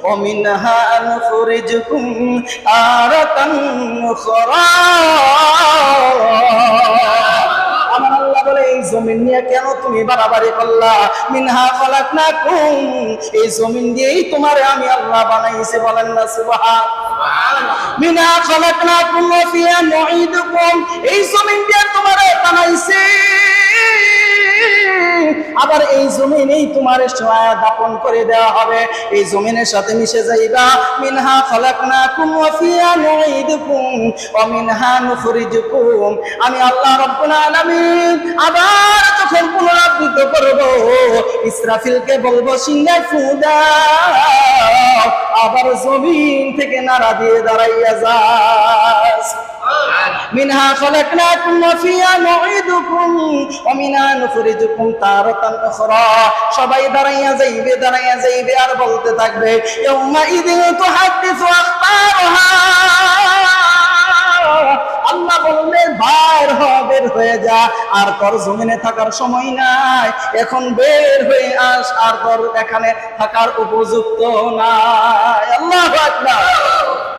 ومنها نخرجكم تارة أخرى আমার আল্লাহ বলে এই জমিন নিয়ে কেন তুমি বাড়াবাড়ি করলা মিনহা খলাকনাকুম এই জমিন দিয়েই তোমারে আমি আল্লাহ বানাইছি বলেন না সুবহানাল্লাহ মিনহা খলাকনাকুম ওয়া ফিহা নুঈদুকুম এই জমিন দিয়ে তোমারে বানাইছি আবার এই জমিনেই তোমারে শোয়া দাপন করে দেওয়া হবে এই জমিনের সাথে মিশে যাইবা মিনহা খলাকনাকুম ওয়া ফিহা নুঈদুকুম ওয়া মিনহা নুখরিজুকুম আমি আল্লাহ রাব্বুল আলামিন আবার যখন পুনরাবৃত্ত করব ইসরাফিলকে বলবো সিংহে ফু দাও আবার জমিন থেকে নাড়া দিয়ে দাঁড়াইয়া যাস মিনহা খলাকনাকুম ওয়া ফিহা নুঈদুকুম ওয়া মিনহা নুখরিজুকুম তারাতান উখরা সবাই দাঁড়াইয়া যাইবে আর বলতে থাকবে ইয়াউমা ইযিন তুহাদ্দিসু আখবারহা আল্লাহ বললেন বের হয়ে যা আর তোর জমিনে থাকার সময় নাই এখন বের হয়ে আস আর তোর এখানে থাকার উপযুক্ত নাই আল্লাহু আকবার